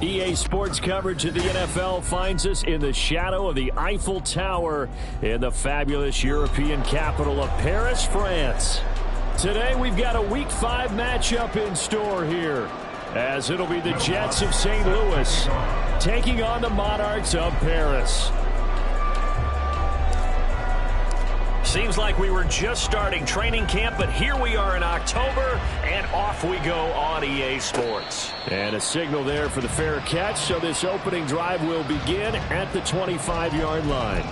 EA Sports coverage of the NFL finds us in the shadow of the Eiffel Tower in the fabulous European capital of Paris, France. Today we've got a Week 5 matchup in store here, as it'll be the Jets of St. Louis taking on the Monarchs of Paris. Seems like we were just starting training camp, but here we are in October, and off we go on EA Sports. And a signal there for the fair catch, so this opening drive will begin at the 25-yard line.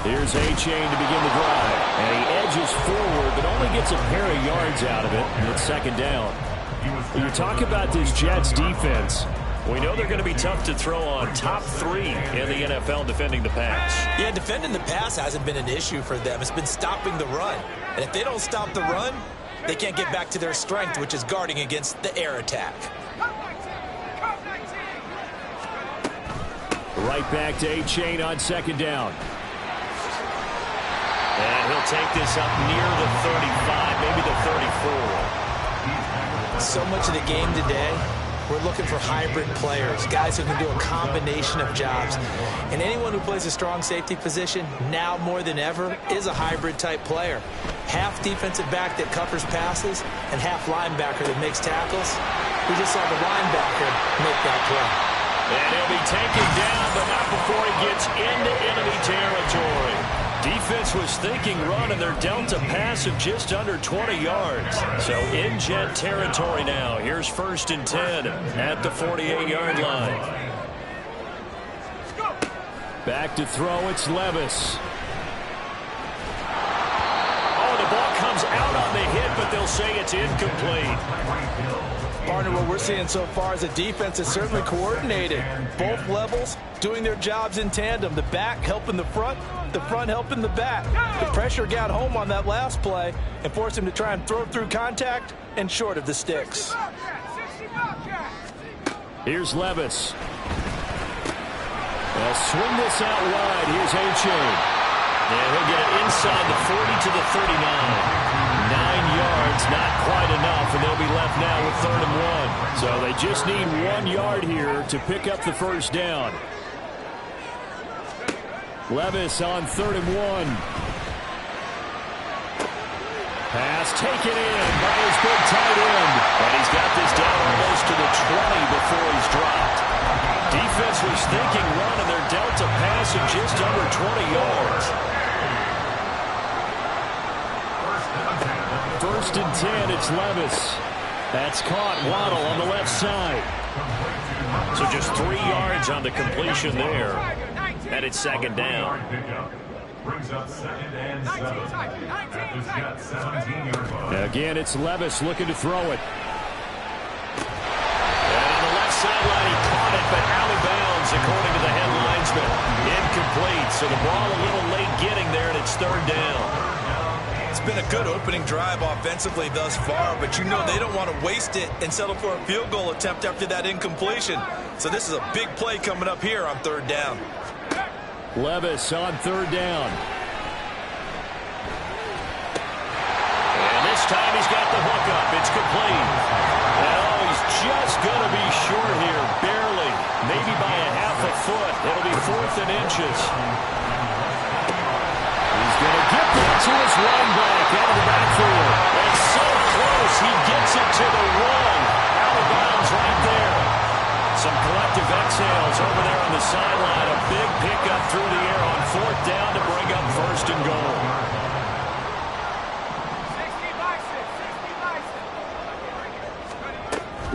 Here's A-Chain to begin the drive. And he edges forward, but only gets a pair of yards out of it. And it's second down. When you talk about this Jets defense, we know they're going to be tough to throw on. Top 3 in the NFL defending the pass. Yeah, defending the pass hasn't been an issue for them. It's been stopping the run. And if they don't stop the run, they can't get back to their strength, which is guarding against the air attack. Right back to A-Chain on second down. And he'll take this up near the 35, maybe the 34. So much of the game today, we're looking for hybrid players, guys who can do a combination of jobs. And anyone who plays a strong safety position, now more than ever, is a hybrid-type player. Half defensive back that covers passes, and half linebacker that makes tackles. We just saw the linebacker make that play. And he'll be taken down, but not before he gets into enemy territory. Defense was thinking run, and they're dealt a pass of just under 20 yards. So in Jet territory now. Here's 1st and 10 at the 48-yard line. Back to throw, it's Levis. Oh, the ball comes out on the hit, but they'll say it's incomplete. Partner, what we're seeing so far is a defense is certainly coordinated. Both levels doing their jobs in tandem. The back helping the front helping the back. The pressure got home on that last play and forced him to try and throw through contact and short of the sticks. Here's Levis. They'll swing this out wide. Here's A-Chain. And he'll get it inside the 40 to the 39. 9 yards, not quite enough, and they'll be left now with 3rd and 1. So they just need 1 yard here to pick up the first down. Levis on 3rd and 1. Pass taken in by his big tight end. And he's got this down almost to the 20 before he's dropped. Defense was thinking run, and they're dealt a pass of just under 20 yards. 1st and 10, it's Levis. That's caught. Waddle on the left side. So just 3 yards on the completion there. And it's second down. Again, it's Levis looking to throw it. And on the left sideline, he caught it, but out of bounds, according to the head linesman. Incomplete. So the ball a little late getting there, and it's 3rd down. It's been a good opening drive offensively thus far, but you know they don't want to waste it and settle for a field goal attempt after that incompletion. So this is a big play coming up here on 3rd down. Levis on 3rd down. And this time he's got the hook up. It's complete. Oh, he's just going to be short here, barely. Maybe by a half a foot. It'll be 4th and inches. He's going to get that to his run back out of the backfield. It's so close. He gets it to the one. Out of bounds right there. Some collective exhales over there on the sideline. A big pickup through the air on 4th down to bring up 1st and goal.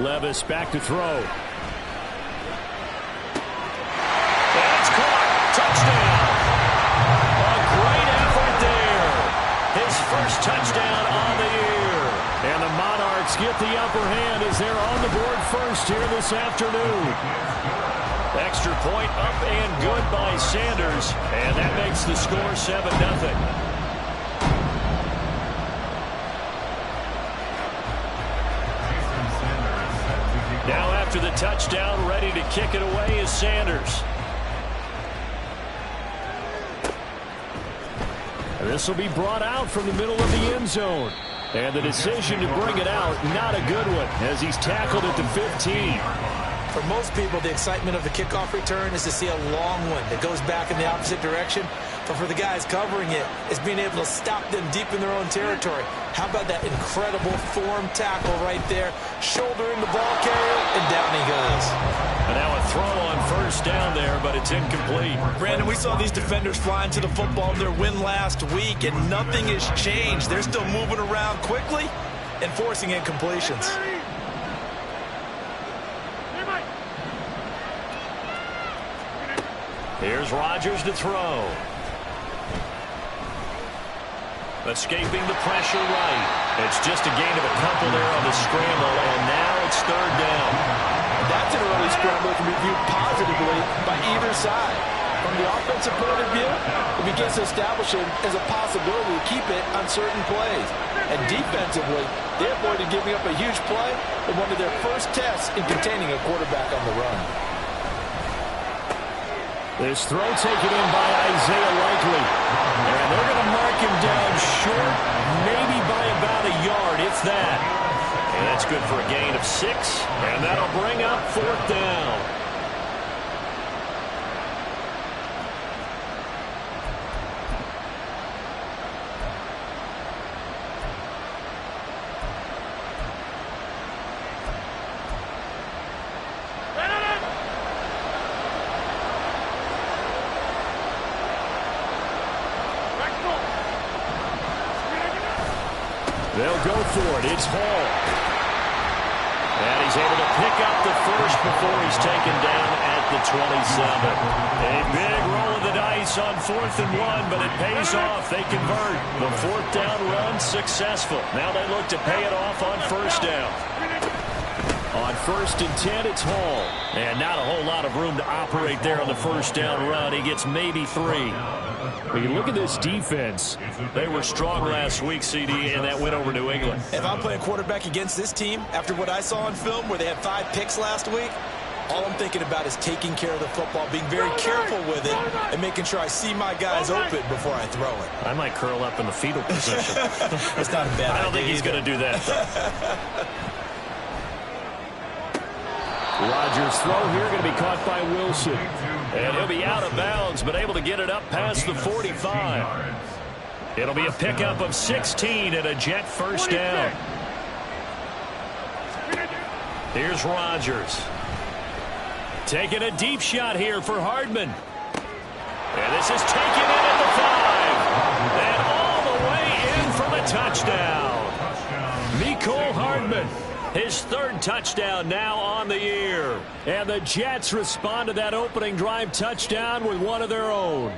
Levis back to throw. That's caught. Touchdown. A great effort there. His first touchdown on the year. And the Monarchs get the upper hand as they're on the board first here this afternoon. Extra point up and good by Sanders. And that makes the score 7-0. touchdown, ready to kick it away is Sanders. This will be brought out from the middle of the end zone. And the decision to bring it out, not a good one, as he's tackled at the 15. For most people, the excitement of the kickoff return is to see a long one that goes back in the opposite direction. But for the guys covering it, it's being able to stop them deep in their own territory. How about that incredible form tackle right there? Shouldering the ball carrier, and down he goes. And now a throw on first down there, but it's incomplete. Brandon, we saw these defenders flying to the football in their win last week, and nothing has changed. They're still moving around quickly and forcing incompletions. Here's Rodgers to throw. Escaping the pressure right. It's just a gain of a couple there on the scramble, and now it's third down. That's an early scramble that can be viewed positively by either side. From the offensive point of view, it begins to establish it as a possibility to keep it on certain plays. And defensively, they avoided giving up a huge play in one of their first tests in containing a quarterback on the run. This throw taken in by Isaiah Likely. And they're going to mark him down short, maybe by about a yard, if that. And that's good for a gain of 6, and that'll bring up fourth down. They'll go for it. It's Hall. And he's able to pick up the first before he's taken down at the 27. A big roll of the dice on 4th and 1, but it pays off. They convert. The fourth down run successful. Now they look to pay it off on first down. On 1st and 10, it's Hall. And not a whole lot of room to operate there on the first down run. He gets maybe 3. When you look at this defense, they were strong last week, CD, and that went over New England. If I'm playing quarterback against this team, after what I saw on film where they had 5 picks last week, all I'm thinking about is taking care of the football, being very careful with it, and making sure I see my guys open before I throw it. I might curl up in the fetal position. That's not a bad idea. I don't think he's going to do that. Rodgers' throw here going to be caught by Wilson. And he'll be out of bounds, but able to get it up past the 45. It'll be a pickup of 16 and a Jet first down. Here's Rodgers. Taking a deep shot here for Hardman. And this is taken in at the 5. And all the way in for the touchdown. Mecole Hardman. His 3rd touchdown now on the year. And the Jets respond to that opening drive touchdown with one of their own.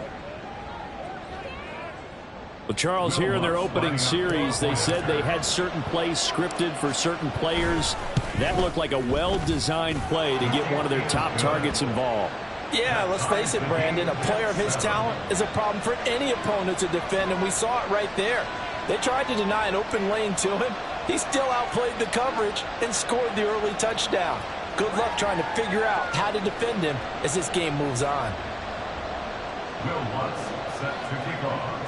Well, Charles, here in their opening series, they said they had certain plays scripted for certain players. That looked like a well-designed play to get one of their top targets involved. Yeah, let's face it, Brandon. A player of his talent is a problem for any opponent to defend, and we saw it right there. They tried to deny an open lane to him. He still outplayed the coverage and scored the early touchdown. Good luck trying to figure out how to defend him as this game moves on. Will Watts set to kick off.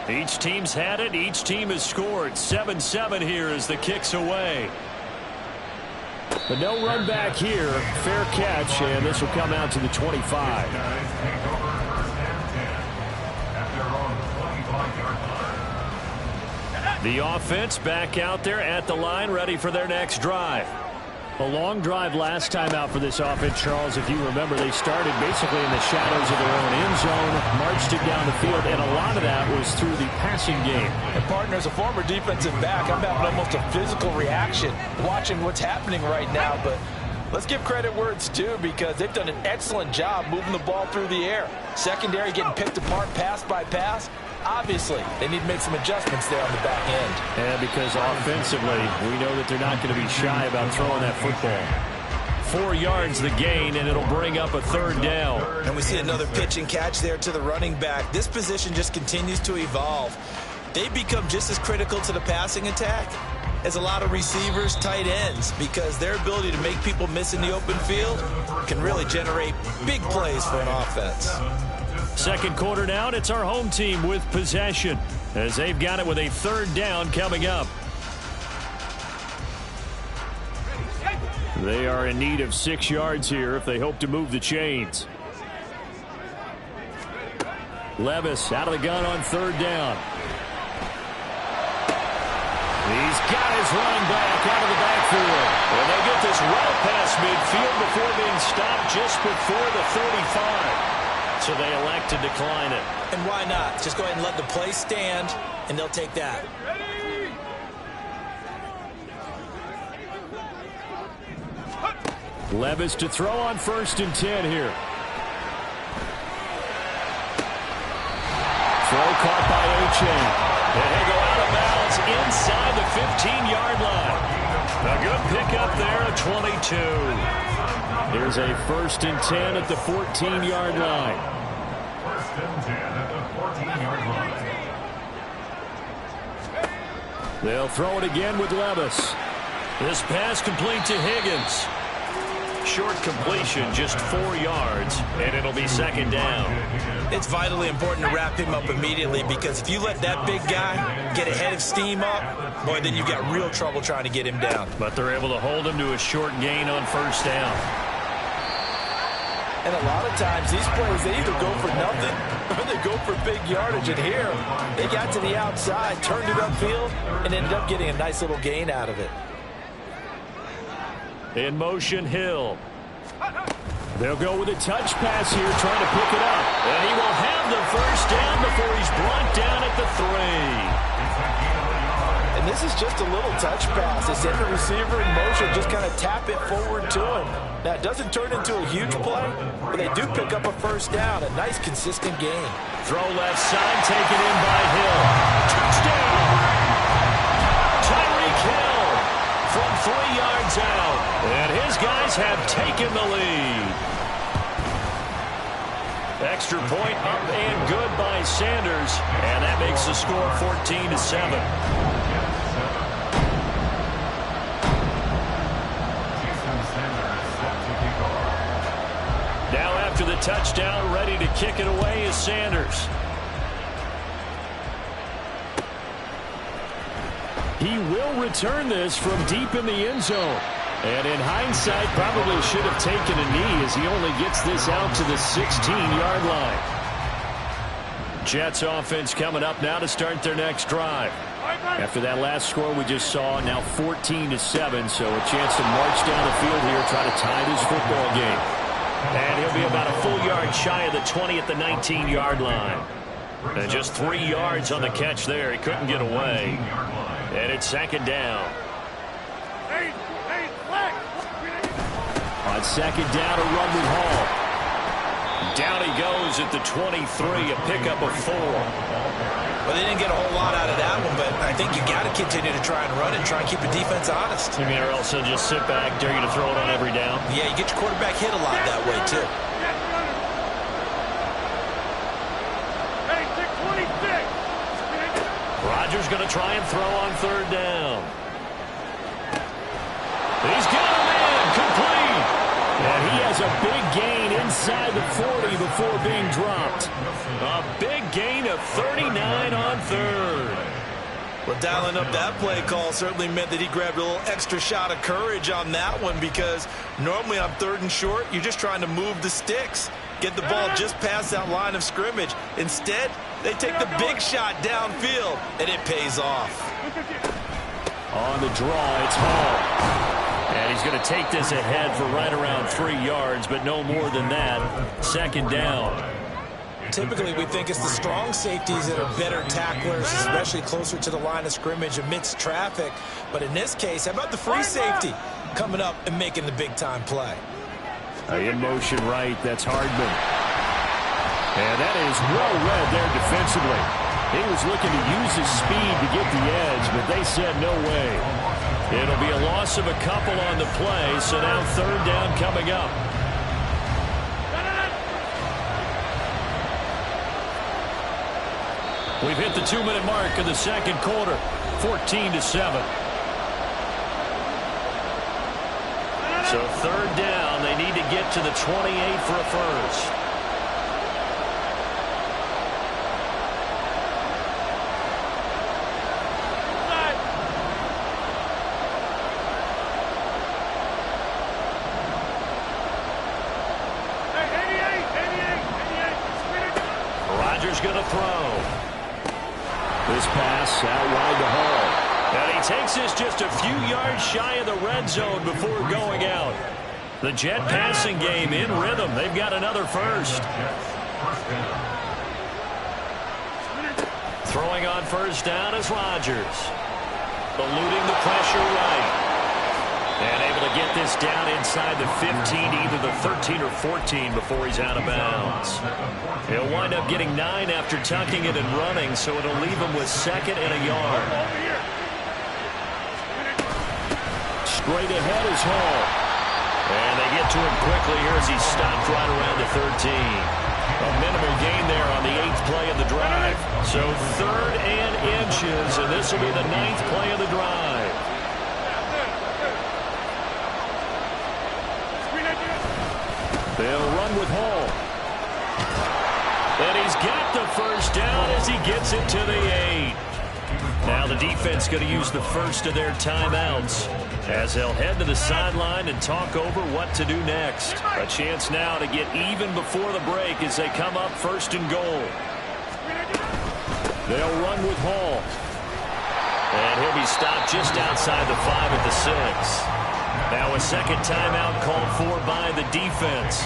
Each team's had it. Each team has scored. 7-7 here as the kick's away. But no run back here. Fair catch, and this will come out to the 25. The offense back out there at the line, ready for their next drive. A long drive last time out for this offense, Charles. If you remember, they started basically in the shadows of their own end zone, marched it down the field, and a lot of that was through the passing game. And partner, as a former defensive back, I'm having almost a physical reaction watching what's happening right now. But let's give credit where it's due, because they've done an excellent job moving the ball through the air. Secondary getting picked apart pass by pass. Obviously, they need to make some adjustments there on the back end. And because offensively, we know that they're not going to be shy about throwing that football. 4 yards the gain, and it'll bring up a 3rd down. And we see another pitch and catch there to the running back. This position just continues to evolve. They become just as critical to the passing attack as a lot of receivers, tight ends, because their ability to make people miss in the open field can really generate big plays for an offense. Second quarter now, and it's our home team with possession as they've got it with a third down coming up. They are in need of 6 yards here if they hope to move the chains. Levis out of the gun on third down. He's got his running back out of the backfield. And they get this well past midfield before being stopped just before the 35. So they elect to decline it. And why not? Just go ahead and let the play stand, and they'll take that. Levis to throw on 1st and 10 here. Throw caught by A-Chain. And they go out of bounds inside the 15-yard line. A good pickup there at 22. Here's a 1st and 10 at the 14-yard line. 1st and 10 at the 14-yard line. They'll throw it again with Levis. This pass complete to Higgins. Short completion, just 4 yards, and it'll be 2nd down. It's vitally important to wrap him up immediately, because if you let that big guy get a head of steam up, boy, then you've got real trouble trying to get him down. But they're able to hold him to a short gain on 1st down. And a lot of times these plays, they either go for nothing or they go for big yardage. And here, they got to the outside, turned it upfield, and ended up getting a nice little gain out of it. In motion, Hill. They'll go with a touch pass here, trying to pick it up. And he will have the 1st down before he's brought down at the 3. And this is just a little touch pass. They send the receiver in motion, just kind of tap it forward to him. Now, it doesn't turn into a huge play, but they do pick up a 1st down, a nice, consistent gain. Throw left side, taken in by Hill. Touchdown! Tyreek Hill from 3 yards out. And his guys have taken the lead. Extra point up and good by Sanders. And that makes the score 14-7. Now after the touchdown, ready to kick it away is Sanders. He will return this from deep in the end zone. And in hindsight, probably should have taken a knee as he only gets this out to the 16-yard line. Jets offense coming up now to start their next drive. After that last score we just saw, now 14-7, so a chance to march down the field here, try to tie this football game. And he'll be about a full yard shy of the 20 at the 19-yard line. And just 3 yards on the catch there. He couldn't get away. And it's 2nd down. On 2nd down, a run with Hall. Down he goes at the 23, a pickup of 4. Well, they didn't get a whole lot out of that one, but I think you got to continue to try and run and try and keep the defense honest. You mean, or else they'll just sit back, dare you to throw it on every down? Yeah, you get your quarterback hit a lot that way, too. Rodgers going to try and throw on 3rd down. He's got him in, complete. And he has a big gain inside the 40 before being dropped. A big gain of 39 on 3rd. Well, dialing up that play call certainly meant that he grabbed a little extra shot of courage on that one, because normally on 3rd and short, you're just trying to move the sticks, get the ball just past that line of scrimmage. Instead, they take the big shot downfield, and it pays off. On the draw, it's Hall. And he's going to take this ahead for right around 3 yards, but no more than that. 2nd down. Typically, we think it's the strong safeties that are better tacklers, especially closer to the line of scrimmage amidst traffic. But in this case, how about the free safety coming up and making the big-time play? In motion right, that's Hardman. And that is well read there defensively. He was looking to use his speed to get the edge, but they said no way. It'll be a loss of a couple on the play, so now 3rd down coming up. We've hit the 2-minute mark of the 2nd quarter, 14-7. So third down, they need to get to the 28 for a first. Rodgers going to throw. This pass out wide to Hall. And he takes this just a few yards shy of the red zone before going out. The Jet passing game in rhythm. They've got another first. Throwing on first down is Rodgers. Eluding the pressure right. And able to get this down inside the 15, either the 13 or 14 before he's out of bounds. He'll wind up getting 9 after tucking it and running, so it'll leave him with 2nd and a yard. Straight ahead is Hall. And they get to him quickly here as he stopped right around the 13. A minimal gain there on the 8th play of the drive. So 3rd and inches, and this will be the 9th play of the drive. They'll run with Hall. And he's got the first down as he gets it to the 8. Now the defense going to use the first of their timeouts as they'll head to the sideline and talk over what to do next. A chance now to get even before the break as they come up 1st and goal. They'll run with Hall. And he'll be stopped just outside the 5 at the 6. Now a second timeout called for by the defense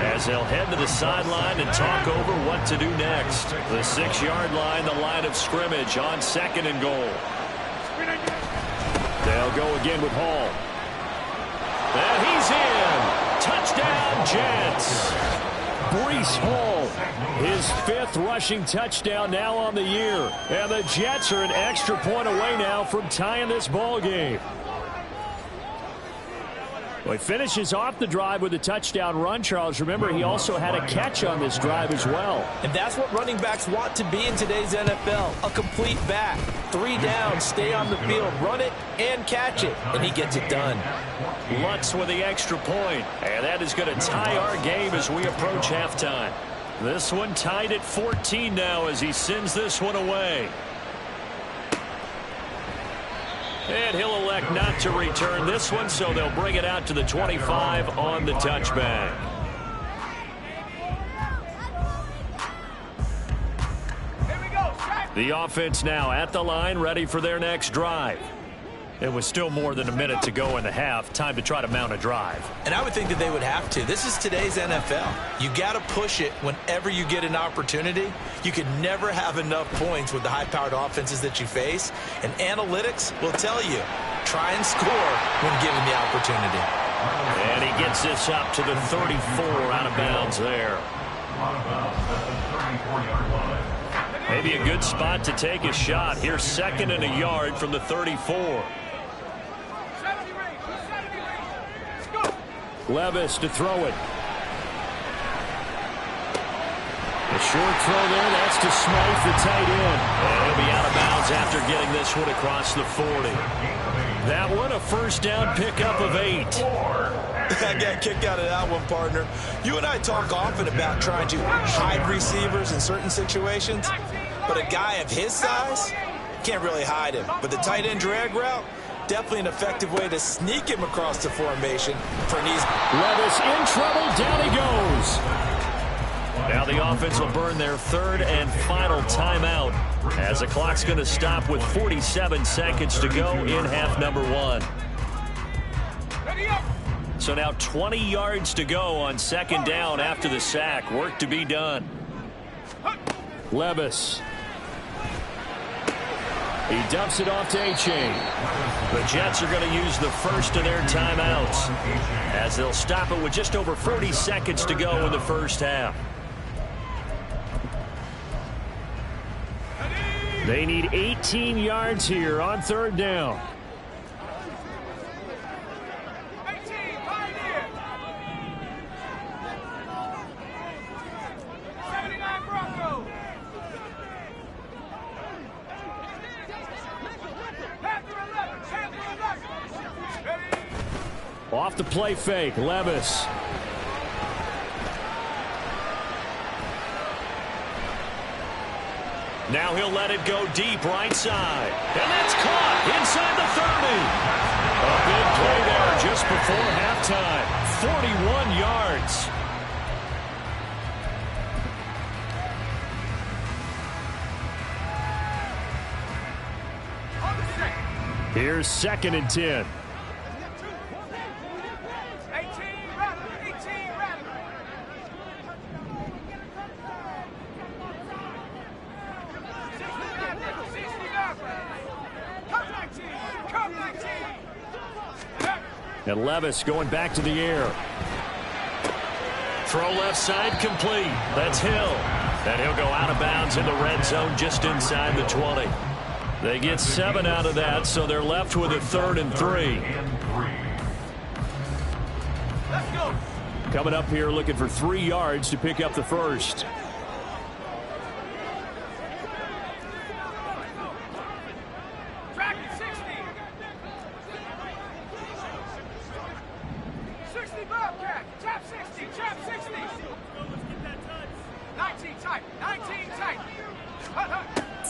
as they'll head to the sideline and talk over what to do next. The 6-yard line, the line of scrimmage on 2nd and goal. They'll go again with Hall. And he's in. Touchdown, Jets. Breece Hall, his 5th rushing touchdown now on the year. And the Jets are an extra point away now from tying this ball game. Well, he finishes off the drive with a touchdown run, Charles. Remember, he also had a catch on this drive as well. And that's what running backs want to be in today's NFL, a complete back. 3 down, stay on the field, run it, and catch it. And he gets it done. Lutz with the extra point. And that is going to tie our game as we approach halftime. This one tied at 14 now as he sends this one away. And he'll elect not to return this one, so they'll bring it out to the 25 on the touchback. The offense now at the line, ready for their next drive. It was still more than a minute to go in the half. Time to try to mount a drive. And I would think that they would have to. This is today's NFL. You got to push it whenever you get an opportunity. You can never have enough points with the high-powered offenses that you face. And analytics will tell you, try and score when given the opportunity. And he gets this up to the 34 out of bounds there. Maybe a good spot to take a shot. Here's 2nd and a yard from the 34. Levis to throw it. A short throw there. That's to Smythe, the tight end. And he'll be out of bounds after getting this one across the 40. That one a first down pickup of 8. I got a kick out of that one, partner. You and I talk often about trying to hide receivers in certain situations, but a guy of his size can't really hide him. But the tight end drag route, definitely an effective way to sneak him across the formation for an easy. Levis in trouble. Down he goes. Now the offense will burn their 3rd and final timeout as the clock's going to stop with 47 seconds to go in half number 1. So now 20 yards to go on 2nd down after the sack. Work to be done. Levis. He dumps it off to A-Chain. The Jets are going to use the first of their timeouts as they'll stop it with just over 40 seconds to go in the first half. They need 18 yards here on 3rd down. Off the play fake, Levis. Now he'll let it go deep right side. And that's caught inside the 30. A big play there just before halftime. 41 yards. Here's 2nd and 10. And Levis going back to the air. Throw left side complete. That's Hill. And he'll go out of bounds in the red zone just inside the 20. They get 7 out of that, so they're left with a 3rd and 3. Coming up here looking for 3 yards to pick up the first.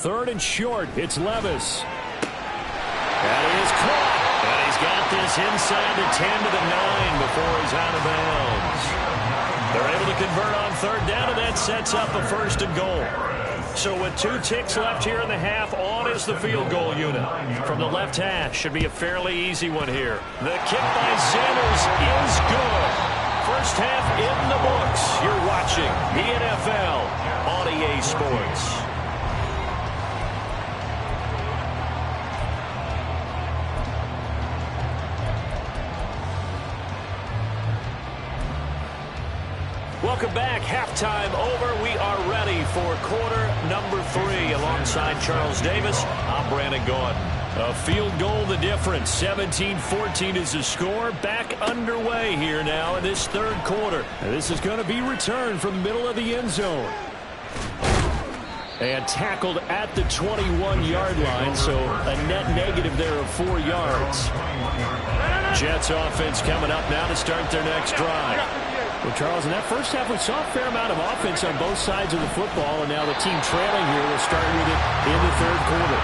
Third and short. It's Levis. That is caught. And he's got this inside the 10 to the 9 before he's out of bounds. They're able to convert on 3rd down, and that sets up a 1st and goal. So with 2 ticks left here in the half, on is the field goal unit. From the left hash, should be a fairly easy one here. The kick by Sanders is good. First half in the books. You're watching the NFL on EA Sports. Welcome back. Halftime over. We are ready for quarter number 3. Alongside Charles Davis, I'm Brandon Gaudin. A field goal the difference. 17-14 is the score. Back underway here now in this 3rd quarter. And this is going to be returned from the middle of the end zone. And tackled at the 21-yard line, so a net negative there of 4 yards. Jets offense coming up now to start their next drive. Well, Charles, in that first half, we saw a fair amount of offense on both sides of the football, and now the team trailing here will start with it in the 3rd quarter.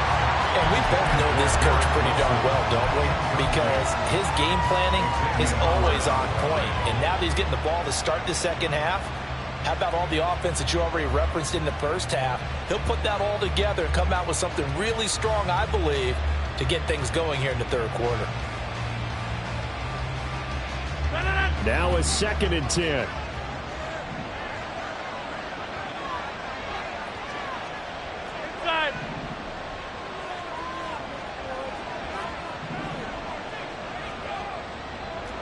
And we both know this coach pretty darn well, don't we? Because his game planning is always on point. And now that he's getting the ball to start the 2nd half, how about all the offense that you already referenced in the first half? He'll put that all together and come out with something really strong, I believe, to get things going here in the 3rd quarter. Now a 2nd and 10. Inside.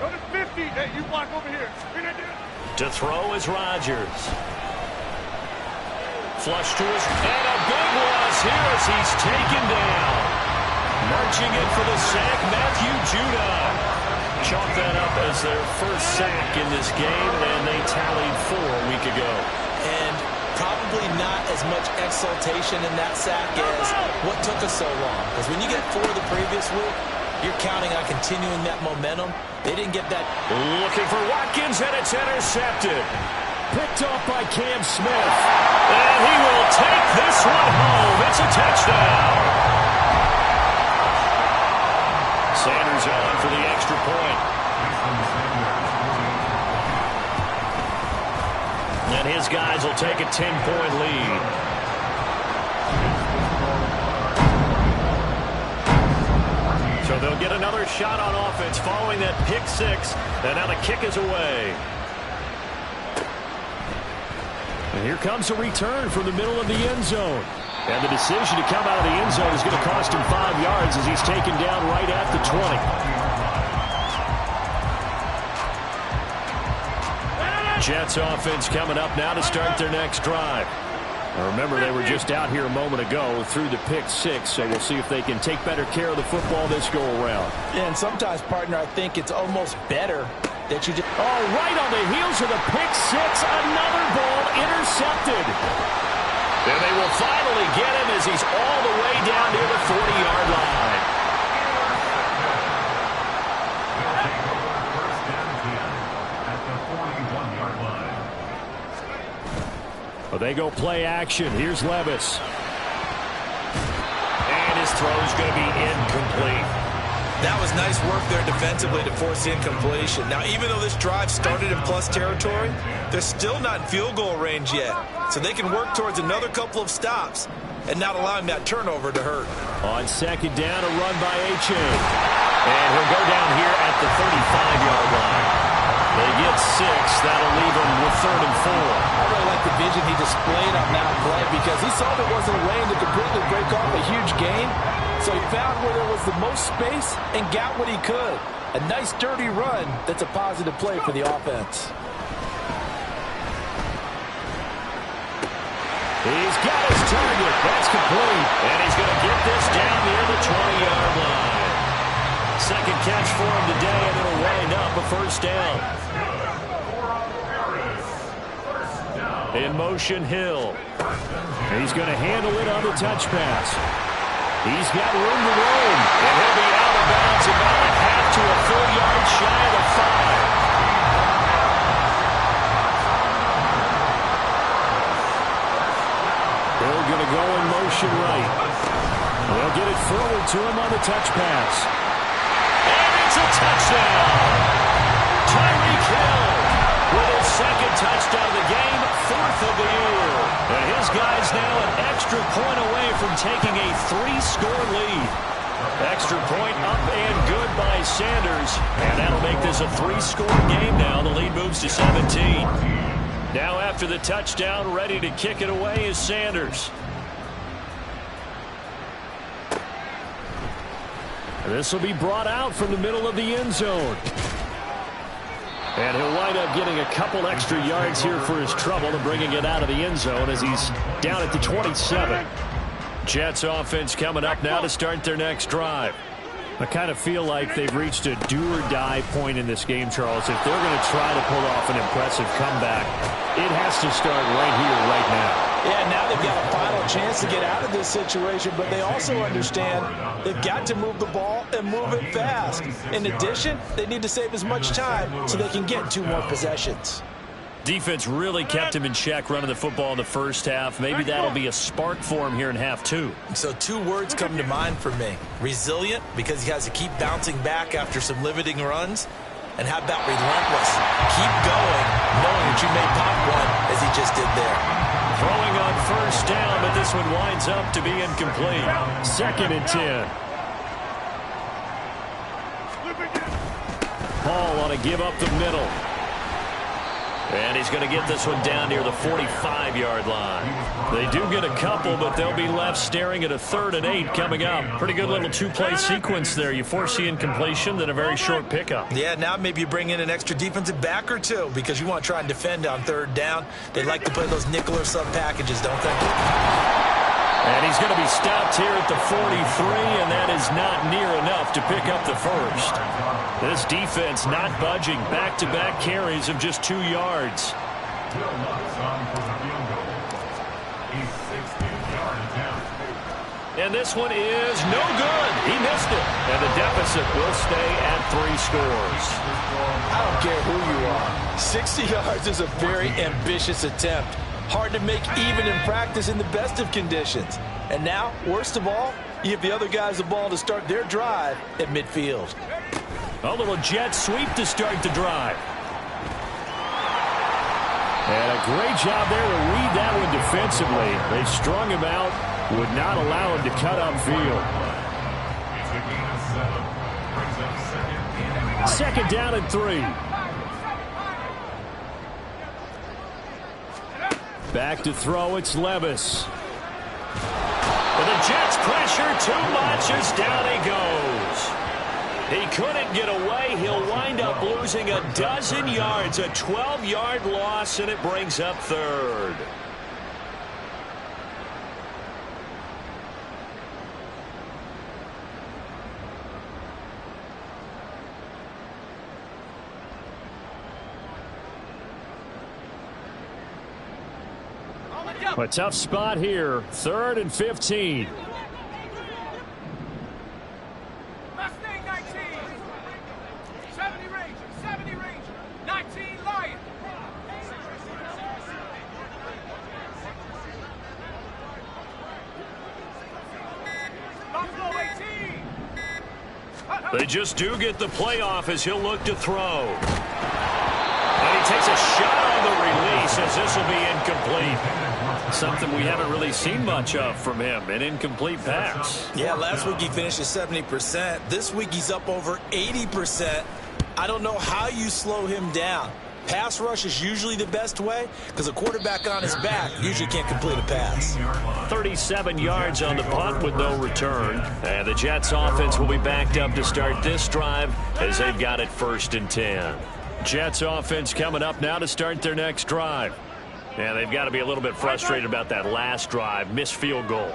Go to 50. Hey, you block over here. To throw is Rodgers. Flush to his, and a big loss here as he's taken down. Marching in for the sack, Matthew Judon. Chalk that up as their first sack in this game, and they tallied 4 a week ago. And probably not as much exultation in that sack as what took us so long. Because when you get 4 the previous week, you're counting on continuing that momentum. They didn't get that. Looking for Watkins, and it's intercepted. Picked off by Cam Smith. And he will take this one home. It's a touchdown. Sanders on for the extra point. And his guys will take a 10-point lead. So they'll get another shot on offense following that pick 6. And now the kick is away. And here comes a return from the middle of the end zone. And the decision to come out of the end zone is going to cost him 5 yards as he's taken down right at the 20. Jets offense coming up now to start their next drive. Now remember, they were just out here a moment ago through the pick 6, so we'll see if they can take better care of the football this go-around. And sometimes, partner, I think it's almost better that you just... Oh, right on the heels of the pick 6, another ball intercepted. And they will finally get him as he's all the way down near the 40-yard line. Well, they go play action. Here's Levis. And his throw is going to be incomplete. That was nice work there defensively to force the incompletion. Now, even though this drive started in plus territory, they're still not in field goal range yet. So they can work towards another couple of stops and not allowing that turnover to hurt. On second down, a run by H.A. And he'll go down here at the 35-yard line. They get 6. That'll leave them with 3rd and 4. I really like the vision he displayed on that play because he saw there wasn't a lane to completely break off a huge gain. So he found where there was the most space and got what he could. A nice, dirty run that's a positive play for the offense. He's got his target. That's complete. And he's going to get this down near the 20-yard line. Second catch for him today, and it'll wind up a first down. In motion, Hill. He's going to handle it on the touch pass. He's got room to roam. And he'll be out of bounds about a half to a full yard shy of the 5. Hill going to go in motion right. They'll get it forward to him on the touch pass. And it's a touchdown. Tyreek Hill with his second touchdown of the game, 4th of the year. And his guy's now an extra point away from taking a 3-score lead. Extra point up and good by Sanders. And that'll make this a 3-score game now. The lead moves to 17. Now after the touchdown, ready to kick it away is Sanders. This will be brought out from the middle of the end zone. And he'll wind up getting a couple extra yards here for his trouble and bringing it out of the end zone as he's down at the 27. Jets offense coming up now to start their next drive. I kind of feel like they've reached a do-or-die point in this game, Charles. If they're going to try to pull off an impressive comeback, it has to start right here, right now. Yeah, now they've got a final chance to get out of this situation, but they also understand they've got to move the ball and move it fast. In addition, they need to save as much time so they can get 2 more possessions. Defense really kept him in check running the football in the first half. Maybe that'll be a spark for him here in half 2. So 2 words come to mind for me. Resilient, because he has to keep bouncing back after some limiting runs. And how about relentless? Keep going, knowing that you may pop one, as he just did there. Throwing on first down, but this one winds up to be incomplete. 2nd and 10. Paul on a give up the middle. And he's going to get this one down near the 45-yard line. They do get a couple, but they'll be left staring at a 3rd and 8 coming up. Pretty good little 2-play sequence there. You force the incompletion, then a very short pickup. Yeah, now maybe you bring in an extra defensive back or 2 because you want to try and defend on 3rd down. They like to play those nickel or sub packages, don't they? And he's going to be stopped here at the 43, and that is not near enough to pick up the first. This defense not budging. Back-to-back carries of just 2 yards. And this one is no good. He missed it. And the deficit will stay at 3 scores. I don't care who you are. 60 yards is a very ambitious attempt. Hard to make even in practice in the best of conditions. And now, worst of all, you give the other guys the ball to start their drive at midfield. A little jet sweep to start the drive. And a great job there to read that one defensively. They strung him out, would not allow him to cut upfield. 2nd down and 3. Back to throw, it's Levis. And the Jets pressure too much as down he goes. He couldn't get away. He'll wind up losing a dozen yards, a 12-yard loss, and it brings up 3rd. A tough spot here. 3rd and 15. Mustang 19. 70 Ranger. 70 Ranger. 19 Lion. They just do get the playoff as he'll look to throw. And he takes a shot on the release as this will be incomplete. Something we haven't really seen much of from him, an incomplete pass. Yeah, last week he finished at 70%. This week he's up over 80%. I don't know how you slow him down. Pass rush is usually the best way because a quarterback on his back usually can't complete a pass. 37 yards on the punt with no return. And the Jets offense will be backed up to start this drive as they've got it 1st and 10. Jets offense coming up now to start their next drive. And they've got to be a little bit frustrated about that last drive, missed field goal.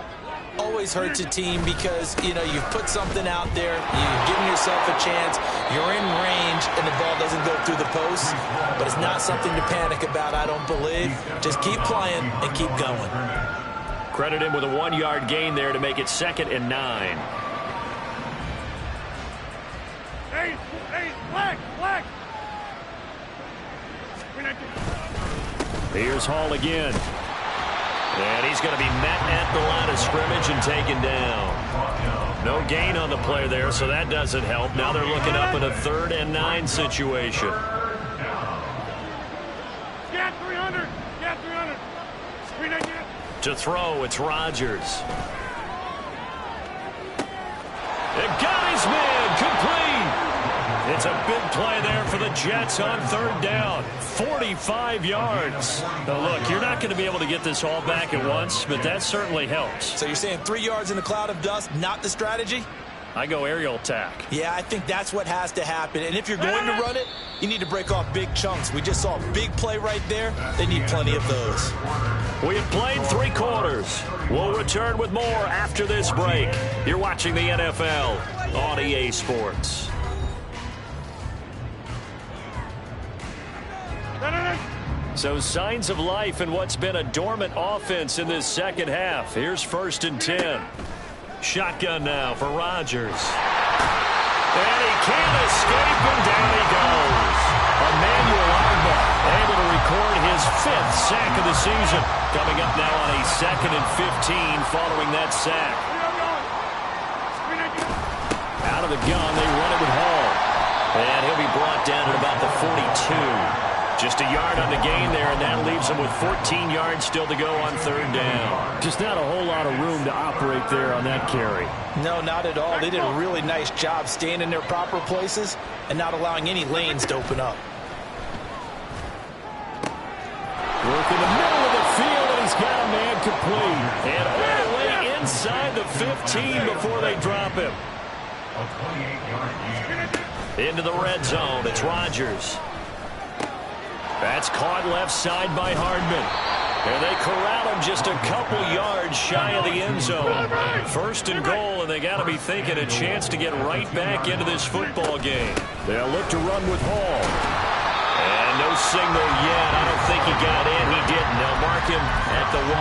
Always hurts a team because, you know, you've put something out there, you've given yourself a chance, you're in range, and the ball doesn't go through the post. But it's not something to panic about, I don't believe. Just keep playing and keep going. Credit him with a 1-yard gain there to make it 2nd and 9. Hey, flag. Here's Hall again. And he's going to be met at the line of scrimmage and taken down. No gain on the play there, so that doesn't help. Now they're looking up in a 3rd and 9 situation. Get 300. To throw, it's Rodgers. It got his man complete. It's a big play there for the Jets on 3rd down. 45 yards. Now look, you're not going to be able to get this all back at once, but that certainly helps. So you're saying 3 yards in a cloud of dust, not the strategy? I go aerial attack. Yeah, I think that's what has to happen. And if you're going to run it, you need to break off big chunks. We just saw a big play right there. They need plenty of those. We have played 3 quarters. We'll return with more after this break. You're watching the NFL on EA Sports. So signs of life in what's been a dormant offense in this second half. Here's 1st and 10. Shotgun now for Rodgers. And he can't escape, and down he goes. Emmanuel Arba able to record his 5th sack of the season. Coming up now on a 2nd and 15 following that sack. Out of the gun, they run it with Hall. And he'll be brought down at about the 42. Just a yard on the gain there, and that leaves him with 14 yards still to go on 3rd down. Just not a whole lot of room to operate there on that carry. No, not at all. They did a really nice job staying in their proper places and not allowing any lanes to open up. Work in the middle of the field, and he's got a man complete. And all the way inside the 15 before they drop him. Into the red zone, it's Rodgers. That's caught left side by Hardman. And they corral him just a couple yards shy of the end zone. 1st and goal, and they got to be thinking a chance to get right back into this football game. They'll look to run with Hall. And no signal yet. I don't think he got in. He didn't. They'll mark him at the 1.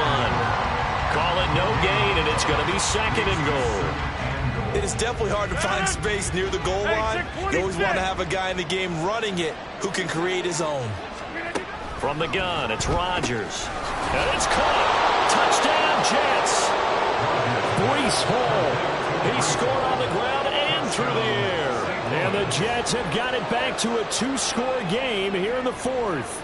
Call it no gain, and it's going to be 2nd and goal. It is definitely hard to find space near the goal line. You always want to have a guy in the game running it who can create his own. From the gun, it's Rodgers. And it's caught. Touchdown, Jets. Breece Hall. He scored on the ground and through the air. And the Jets have got it back to a 2-score game here in the 4th.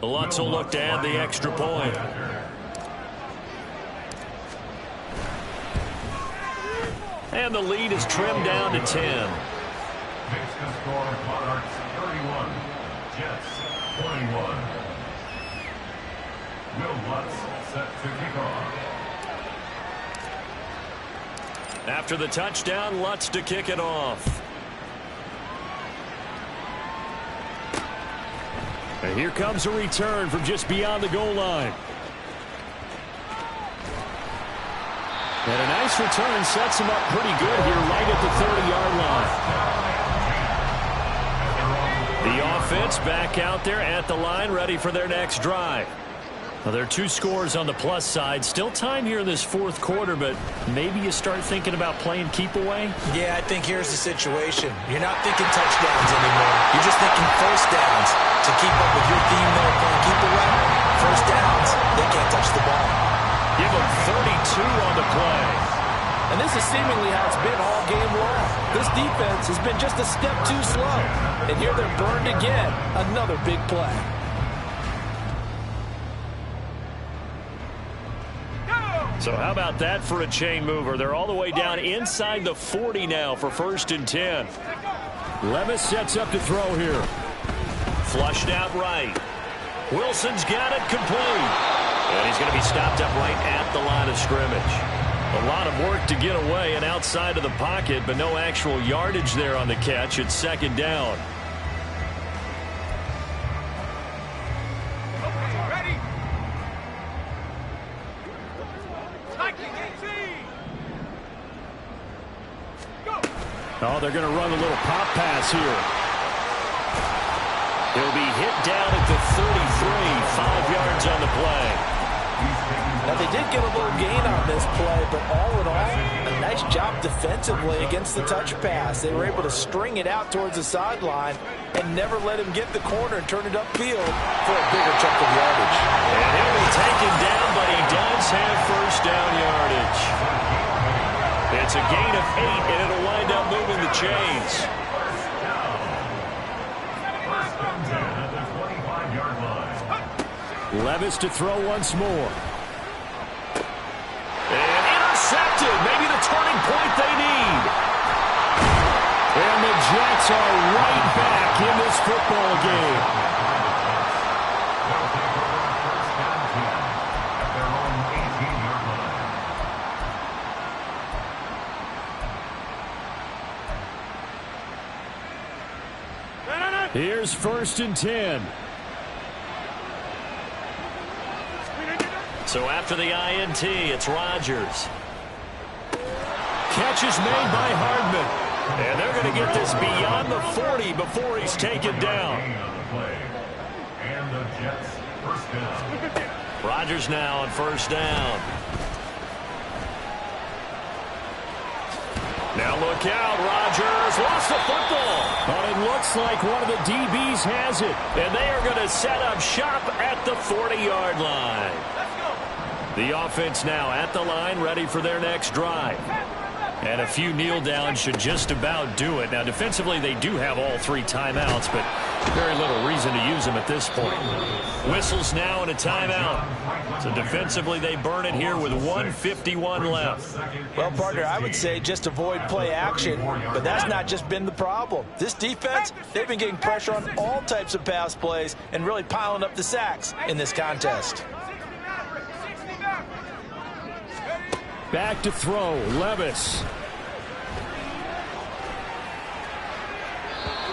Lutz will look to add the extra point. And the lead is trimmed down to 10. Makes the score Monarchs 31, Jets 21. Will Lutz set to kick off. After the touchdown, Lutz to kick it off. And here comes a return from just beyond the goal line. And a nice return sets him up pretty good here right at the 30-yard line. The offense back out there at the line ready for their next drive. Well, there are 2 scores on the plus side. Still time here in this fourth quarter, but maybe you start thinking about playing keep away? Yeah, I think here's the situation. You're not thinking touchdowns anymore. You're just thinking first downs. To keep up with your theme there playing keep away, first downs, they can't touch the ball. Give them 32 on the play. And this is seemingly how it's been all game long. This defense has been just a step too slow. And here they're burned again. Another big play. So how about that for a chain mover? They're all the way down inside the 40 now for 1st and 10. Levis sets up to throw here. Flushed out right. Wilson's got it complete. And he's going to be stopped up right at the line of scrimmage. A lot of work to get away and outside of the pocket, but no actual yardage there on the catch. It's 2nd down. Oh, they're going to run a little pop pass here. He'll be hit down at the 33, 5 yards on the play. Now, they did get a little gain on this play, but all in all, a nice job defensively against the touch pass. They were able to string it out towards the sideline and never let him get the corner and turn it upfield for a bigger chunk of yardage. And he'll be taken down, but he does have first down yardage. It's a gain of 8, and it'll wind up moving the chains. Levis to throw once more. And intercepted. Maybe the turning point they need. And the Jets are right back in this football game. Here's 1st and 10. So after the INT, it's Rodgers. Catch is made by Hardman. And they're going to get this beyond the 40 before he's taken down. And the Jets first down. Rodgers now on 1st down. Now look out, Rodgers lost the football. But it looks like one of the DBs has it. And they are going to set up shop at the 40-yard line. The offense now at the line, ready for their next drive. And a few kneel downs should just about do it. Now, defensively, they do have all 3 timeouts, but very little reason to use them at this point. Whistles now and a timeout. So defensively, they burn it here with 1:51 left. Well, partner, I would say just avoid play action, but that's not just been the problem. This defense, they've been getting pressure on all types of pass plays and really piling up the sacks in this contest. Back to throw, Levis.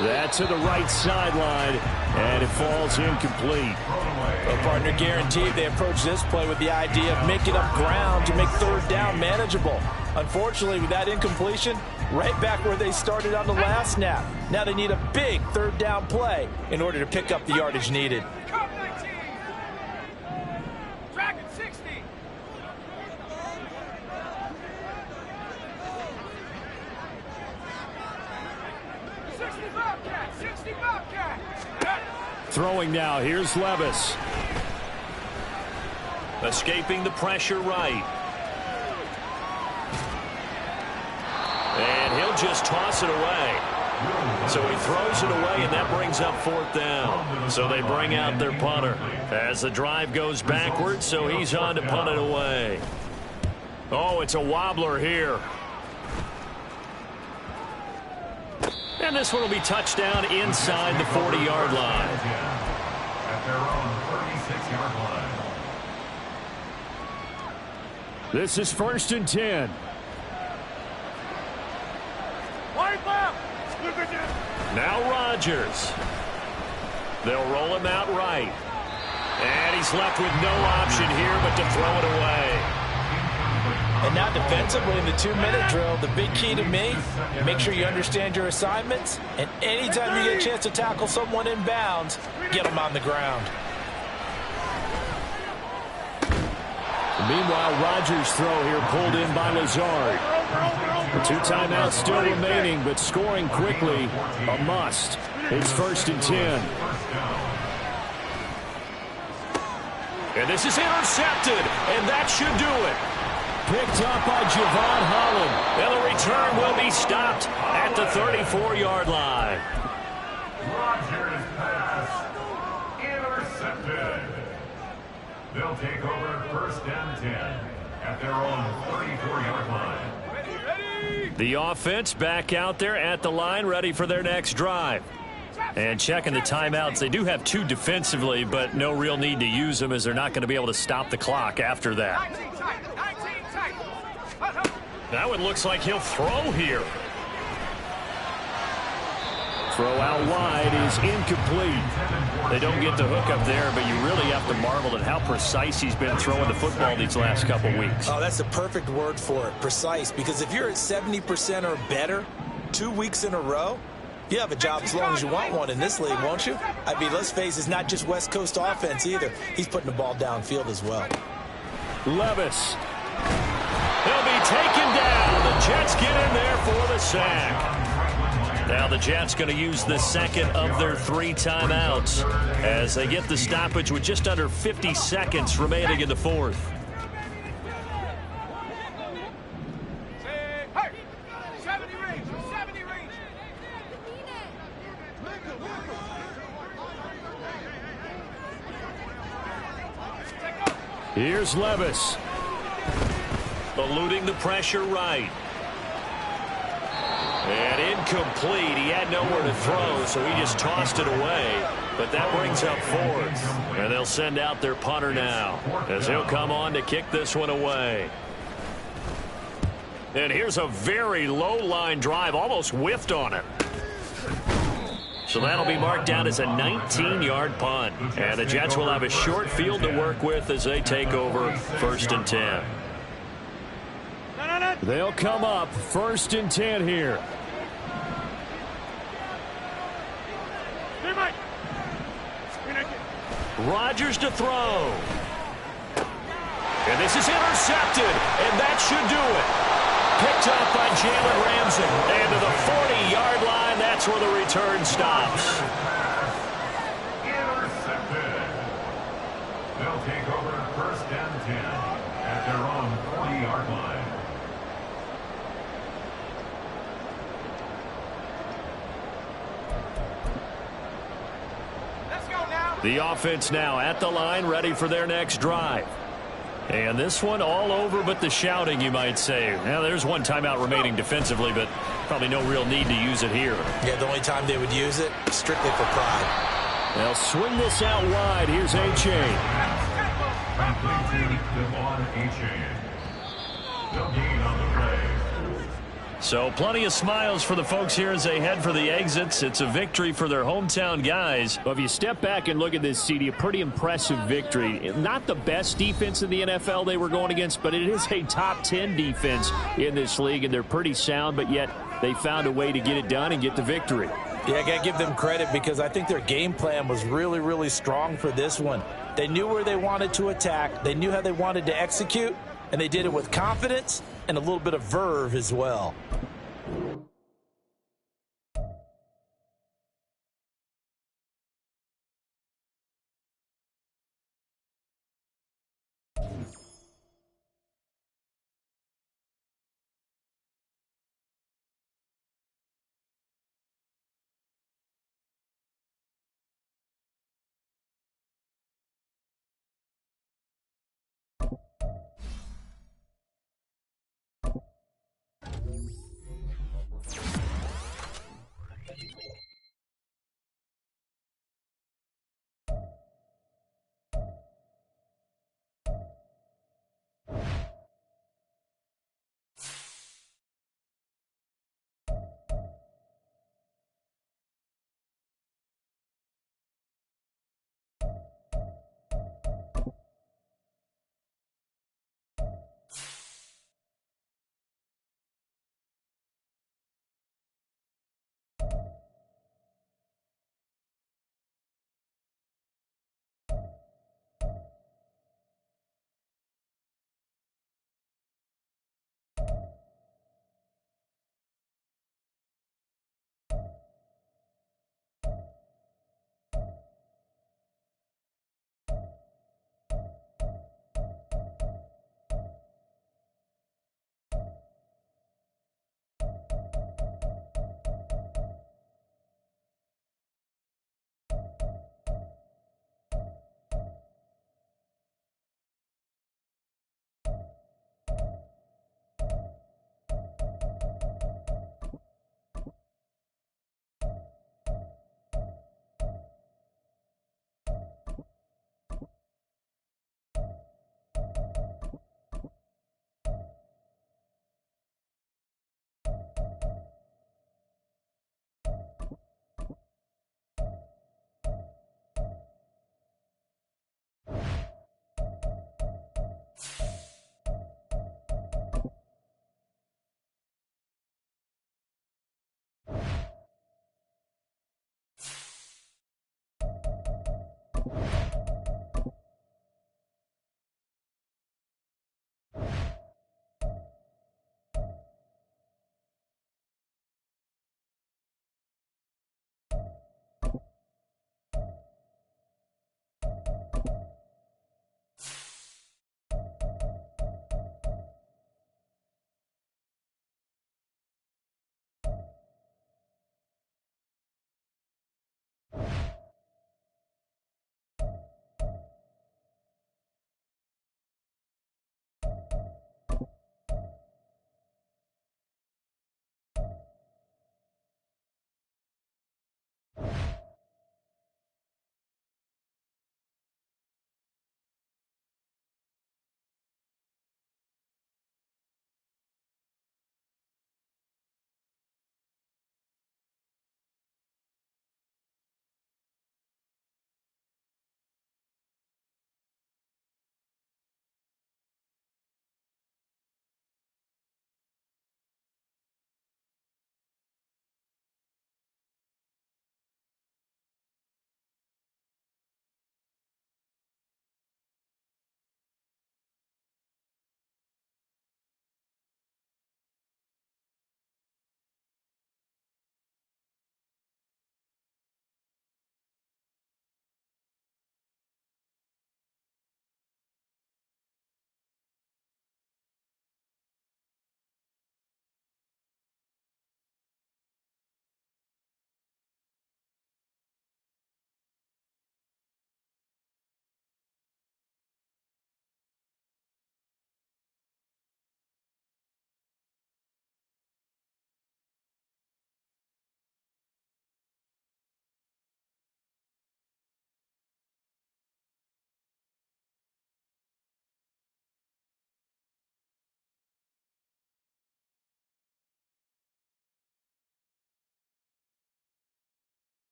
That's to the right sideline, and it falls incomplete. Well, partner, guaranteed they approach this play with the idea of making up ground to make 3rd down manageable. Unfortunately, with that incompletion, right back where they started on the last snap. Now they need a big 3rd down play in order to pick up the yardage needed. Throwing now, here's Levis. Escaping the pressure right. And he'll just toss it away. So he throws it away, and that brings up 4th down. So they bring out their punter as the drive goes backwards, so he's on to punt it away. Oh, it's a wobbler here. And this one will be touchdown inside the 40-yard line. At their own 36-yard line. This is 1st and 10. Now Rodgers. They'll roll him out right. And he's left with no option here but to throw it away. And now defensively in the 2-minute drill, the big key to me, make sure you understand your assignments, and anytime you get a chance to tackle someone in bounds, get them on the ground. Meanwhile, Rodgers' throw here pulled in by Lazard. 2 timeouts still remaining, but scoring quickly, a must. It's 1st and 10. And this is intercepted, and that should do it. Picked up by Javon Holland. And the return will be stopped at the 34-yard line. Rodgers' pass intercepted. They'll take over 1st and 10 at their own 34-yard line. The offense back out there at the line, ready for their next drive. And checking the timeouts, they do have 2 defensively, but no real need to use them as they're not going to be able to stop the clock after that. Now it looks like he'll throw here. Throw out wide is incomplete. They don't get the hook up there, but you really have to marvel at how precise he's been throwing the football these last couple weeks. Oh, that's the perfect word for it, precise. Because if you're at 70% or better 2 weeks in a row, you have a job as long as you want one in this league, won't you? I mean, let's face it, it's not just West Coast offense either. He's putting the ball downfield as well. Levis. He'll be taken down. The Jets get in there for the sack. Now the Jets going to use the second of their 3 timeouts as they get the stoppage with just under 50 seconds remaining in the 4th. Here's Levis. Eluding the pressure right. And incomplete. He had nowhere to throw, so he just tossed it away. But that brings up 4th. And they'll send out their punter now as he'll come on to kick this one away. And here's a very low line drive, almost whiffed on it. So that'll be marked down as a 19-yard punt. And the Jets will have a short field to work with as they take over 1st and 10. They'll come up 1st and 10 here. Rodgers to throw. And this is intercepted, and that should do it. Picked up by Jalen Ramsey. And to the 40-yard line, that's where the return stops. Intercepted. They'll take over 1st and 10 at their own 40-yard line. The offense now at the line, ready for their next drive. And this one all over but the shouting, you might say. Now, there's 1 timeout remaining defensively, but probably no real need to use it here. Yeah, the only time they would use it, strictly for pride. They'll swing this out wide. Here's A-Chain. Complete to Devon A-Chain. They'll gain on the play. So plenty of smiles for the folks here as they head for the exits. It's a victory for their hometown guys. Well, if you step back and look at this, CD, a pretty impressive victory. Not the best defense in the NFL they were going against, but it is a top 10 defense in this league, and they're pretty sound, but yet they found a way to get it done and get the victory. Yeah, I got to give them credit because I think their game plan was really, really strong for this one. They knew where they wanted to attack. They knew how they wanted to execute, and they did it with confidence and a little bit of verve as well.